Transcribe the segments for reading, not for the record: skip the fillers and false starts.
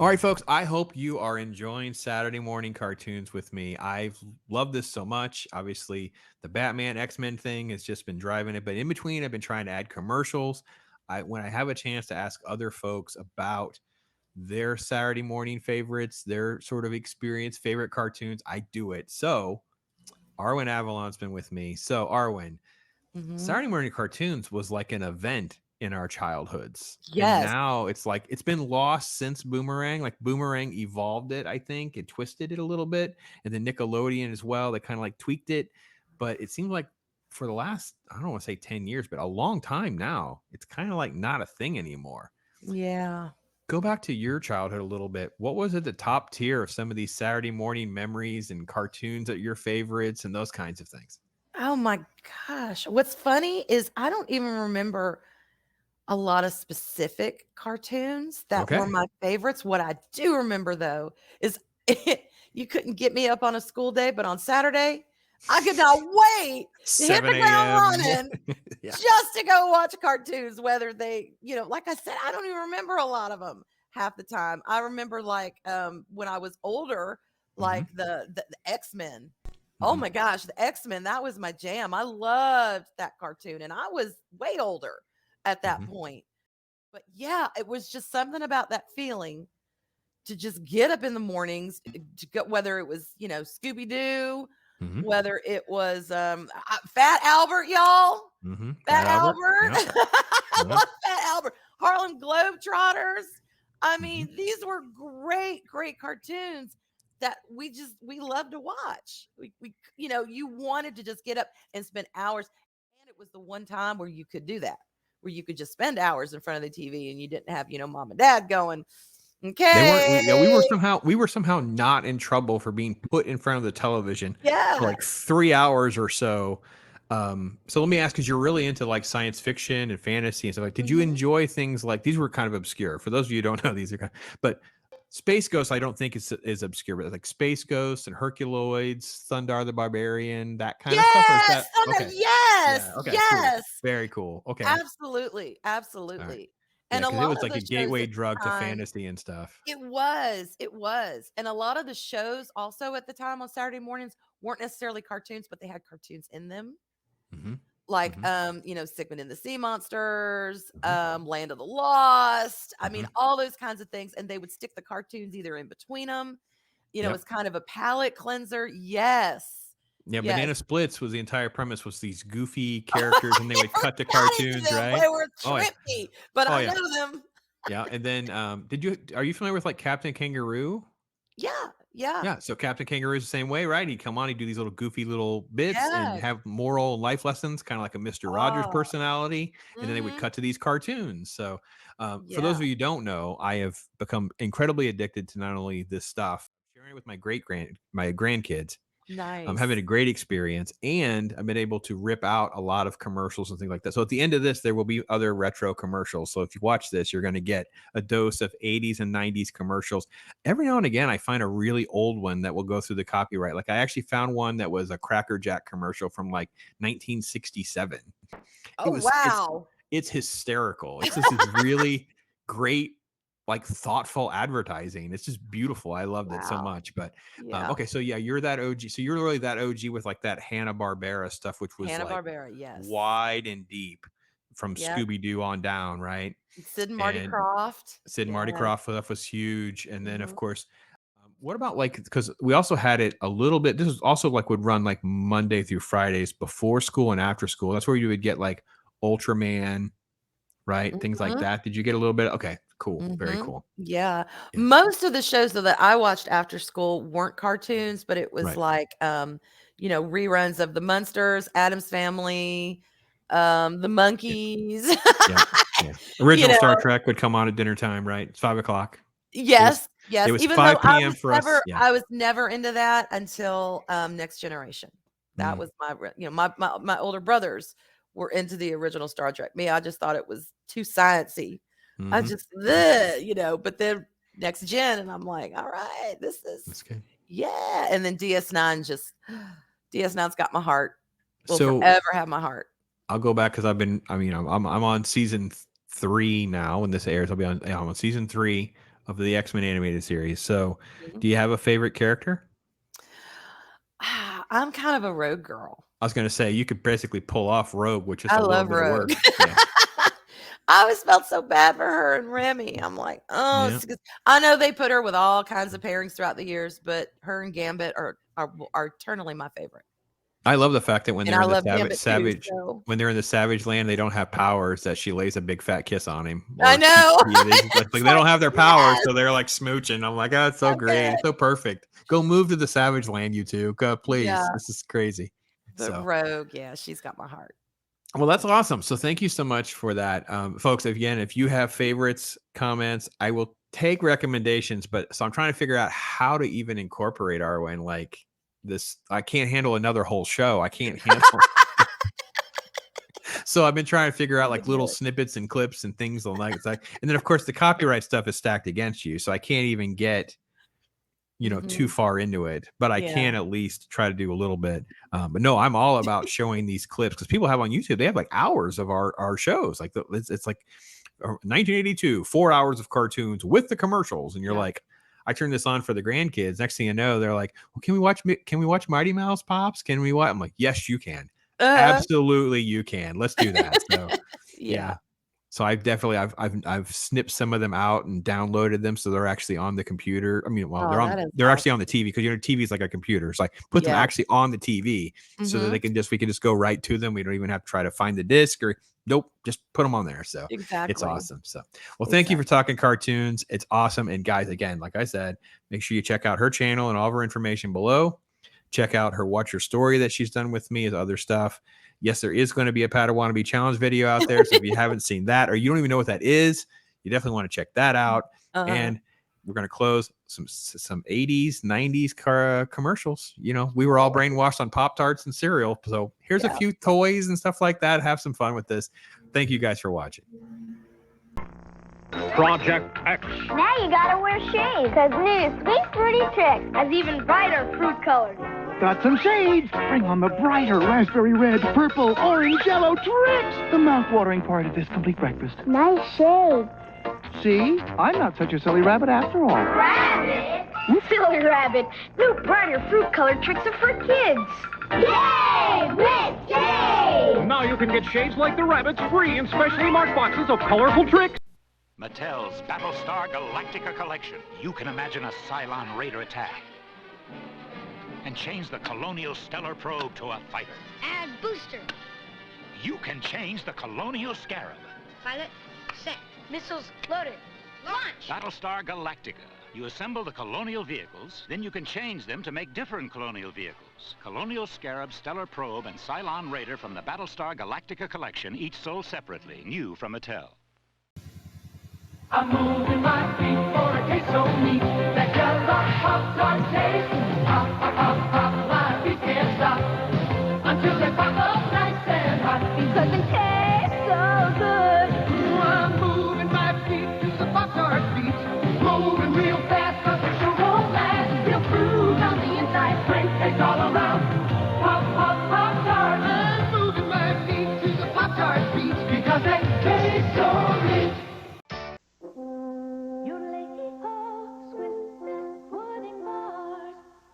All right, folks, I hope you are enjoying Saturday morning cartoons with me. I've loved this so much. Obviously, the Batman X-Men thing has just been driving it, but in between, I've been trying to add commercials. When I have a chance to ask other folks about their Saturday morning favorites, their sort of experience, favorite cartoons, I do it. So, Arwen Avalon's been with me. So, Arwen, Hmm. Saturday morning cartoons was like an event in our childhoods. And Yes. now it's like it's been lost since Boomerang. Like Boomerang evolved it, I think, and twisted it a little bit. And then Nickelodeon as well, they kind of like tweaked it. But it seems like for the last, I don't want to say 10 years, but a long time now, it's kind of like not a thing anymore. Yeah. Go back to your childhood a little bit. What was at the top tier of some of these Saturday morning memories and cartoons that your favorites and those kinds of things? Oh my gosh. What's funny is I don't even remember a lot of specific cartoons that were Okay. my favorites. What I do remember though is you couldn't get me up on a school day, but on Saturday, I could not wait to hit 7 the ground a.m. running Yeah. just to go watch cartoons, whether they, like I said, I don't even remember a lot of them half the time. I remember like when I was older, Hmm. like the X-Men. Oh Hmm. my gosh, the X-Men, that was my jam. I loved that cartoon and I was way older at that Hmm. point. But yeah, it was just something about that feeling to just get up in the mornings to go, whether it was, Scooby Doo, Hmm. whether it was Fat Albert, y'all. Hmm. Fat Fat Albert. Albert. Yep. I Yep. love Fat Albert. Harlem Globetrotters. I Hmm. mean, these were great, great cartoons that we love to watch. You wanted to just get up and spend hours. And it was the one time where you could do that, where you could just spend hours in front of the TV and you didn't have, mom and dad going, They weren't. Yeah, we were okay, somehow not in trouble for being put in front of the television for yeah. like 3 hours or so. So let me ask, because you're really into like science fiction and fantasy and stuff. Like, did you Mhm. enjoy things like these? Were kind of obscure for those of you who don't know. These are kind but Space Ghost, I don't think is obscure, but like Space Ghost and Herculoids, Thundarr the Barbarian, that kind of stuff. Or is Yes, that oh, no, okay? yes, Yeah. Okay. Cool. yes. Very cool. Okay. Absolutely, All right. absolutely. Yeah, And a because it lot was of like a the shows gateway at the drug to time fantasy and stuff. it was, and a lot of the shows also at the time on Saturday mornings weren't necessarily cartoons, but they had cartoons in them, Hmm. like, Hmm. Sigmund and the Sea Monsters, Hmm. Land of the Lost, I mean, Hmm. all those kinds of things, and they would stick the cartoons either in between them, Yep. as kind of a palate cleanser. Yes. Yeah, Yes. Banana Splits was the entire premise was these goofy characters and they would I cut to never got into cartoons, them. right? They were Oh yeah. trippy, but Oh I yeah. know them. Yeah. And then are you familiar with like Captain Kangaroo? Yeah, yeah, Yeah, so Captain Kangaroo is the same way, right? He'd come on, he'd do these little goofy little bits and yes. have moral life lessons, kind of like a Mr. Rogers Oh, personality. And then they would mhm, cut to these cartoons. So, for those yeah, of you who don't know, I have become incredibly addicted to not only this stuff, sharing it with my grandkids. I'm having nice. a great experience, and I've been able to rip out a lot of commercials and things like that. So at the end of this, there will be other retro commercials. So if you watch this, you're going to get a dose of 80s and 90s commercials. Every now and again, I find a really old one that will go through the copyright. Like I actually found one that was a Cracker Jack commercial from like 1967. It Oh, was wow. it's hysterical. It's just this really great, like thoughtful advertising. It's just beautiful. I loved it so Wow. much. But Yeah. okay, so yeah, you're that OG. So you're really that OG with like that Hanna Barbera stuff, which was like Hanna-Barbera, yes. wide and deep from Yep. Scooby Doo on down, right? Sid and Marty And Krofft. Sid and Marty Yes. Krofft stuff was huge. And then of Mhm. course, what about like because we also had it a little bit. This was also like would run like Monday through Fridays before school and after school. That's where you would get like Ultraman, right? Things like Mhm. that. Did you get a little bit? Okay, cool. Very Mhm. cool. Yeah. Yeah. Most of the shows though that I watched after school weren't cartoons, but it was Right. like reruns of The Munsters, Adam's Family, The Yeah. Monkeys. Yeah. Yeah. you Original Star know, Trek would come on at dinner time, right? It's 5 o'clock. It was yes, it yes. was Even though 5 p.m. for us. Yeah. I was never into that until Next Generation. That Mm, was my older brothers were into the original Star Trek. Me, I just thought it was too sciencey. I mm-hmm. just, Mm-hmm. but then Next Gen, and I'm like, all right, this That's is, good. yeah. And then DS9 just, DS9's got my heart, will So forever have my heart. I'll go back because I've been. I mean, I'm on season 3 now. When this airs, I'll be on. Yeah, I'm on season 3 of the X-Men animated series. So, Mhm. do you have a favorite character? I'm kind of a rogue girl. I was going to say you could basically pull off Rogue with just I a little love bit of Rogue. work. Yeah. I always felt so bad for her and Remy. I'm like, oh, Yeah. it's 'cause I know they put her with all kinds of pairings throughout the years, but her and Gambit are eternally my favorite. I love the fact that when And they're I in the love Gambit too. So when they're in the Savage Land, they don't have powers. That she lays a big fat kiss on him, I or know. yeah, they just, like It's they don't like, have their powers, yes, so they're like smooching. I'm like, oh, it's so so great, good. it's so perfect. Go move to the Savage Land, you two. Go, please. Yeah. This is crazy. But So, Rogue, yeah, she's got my heart. well, that's awesome. So, thank you so much for that, folks. Again, if you have favorites, comments, I will take recommendations. But so I'm trying to figure out how to even incorporate Arwen like this. I can't handle another whole show. I can't handle. So I've been trying to figure out You like can do little it. snippets and clips and things like it's like, and then of course the copyright stuff is stacked against you, so I can't even get too Mhm. far into it, but I Yeah. can at least try to do a little bit. But no, I'm all about showing these clips because people have on YouTube, they have like hours of our shows, like it's like 1982, 4 hours of cartoons with the commercials, and you're Yeah. like. I turn this on for the grandkids. Next thing you know, they're like, "Well, can we watch Mighty Mouse Pops? Can we watch?" I'm like, "Yes, you can. Uh-huh. Absolutely, you can. Let's do that." So, Yeah. yeah. So I've snipped some of them out and downloaded them so they're actually on the computer. I mean, well, Oh, that is they're actually on awesome. the TV because TV is like a computer. So I put them Yes. actually on the TV so that Mhm. we can just go right to them. We don't even have to try to find the disc or nope, just put them on there. So it's Exactly. awesome. So well, thank you for Exactly. talking cartoons. It's awesome. And guys, again, like I said, make sure you check out her channel and all of her information below. Check out her Watch Your Story that she's done with me and other stuff. Yes, there is going to be a Padawannabe challenge video out there. So if you haven't seen that or you don't even know what that is, you definitely want to check that out. Uh-huh. And we're going to close some 80s, 90s commercials. We were all brainwashed on Pop Tarts and cereal. So here's a Yeah. few toys and stuff like that. Have some fun with this. Thank you guys for watching. Project X. Now you gotta wear shades, because new Sweet Fruity Tricks has even brighter fruit colors. Got some shades. Bring on the brighter raspberry red, purple, orange, yellow tricks. The mouth-watering part of this complete breakfast. Nice shade. See? I'm not such a silly rabbit after all. Rabbit? Silly rabbit. New brighter fruit colored tricks are for kids. Yay! Red shades! Now you can get shades like the rabbits free in specially marked boxes of colorful tricks. Mattel's Battlestar Galactica collection. You can imagine a Cylon Raider attack and change the Colonial Stellar Probe to a fighter. Add booster. You can change the Colonial Scarab. Pilot, set. Missiles loaded. Launch! Battlestar Galactica. You assemble the Colonial vehicles, then you can change them to make different Colonial vehicles. Colonial Scarab, Stellar Probe, and Cylon Raider from the Battlestar Galactica collection, each sold separately, new from Mattel. I'm moving my feet for a taste so neat. That yellow Pop-Tart taste. Pop, pop, pop, pop, my feet can't stop. Until they pop up nice and hot. Because it tastes so good. Ooh, I'm moving my feet to the Pop-Tart beat. Moving real fast, cause the show won't last. Feel fruit on the inside, straight taste all around. Pop, pop, Pop-Tart. I'm moving my feet to the Pop-Tart beat. Because they taste so rich.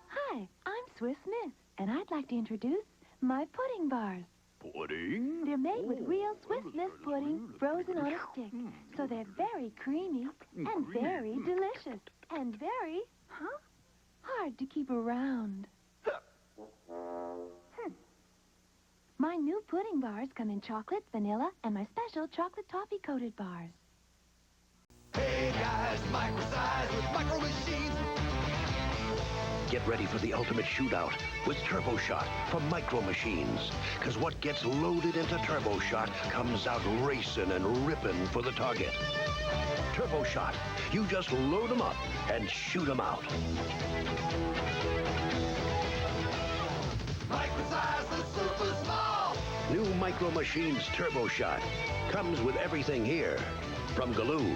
Hi, I'm Swiss Miss, and I'd like to introduce my pudding bars. Pudding? They're made with real Swiss Miss pudding frozen on a stick, so they're very creamy and very delicious and very, hard to keep around. My new pudding bars come in chocolate, vanilla, and my special chocolate toffee coated bars. Hey guys, micro-size with micro machines. Get ready for the ultimate shootout with Turbo Shot from Micro Machines. Because what gets loaded into Turbo Shot comes out racing and ripping for the target. Turbo Shot. You just load them up and shoot them out. Micro-size and super small. New Micro Machines Turbo Shot comes with everything here from Galoob.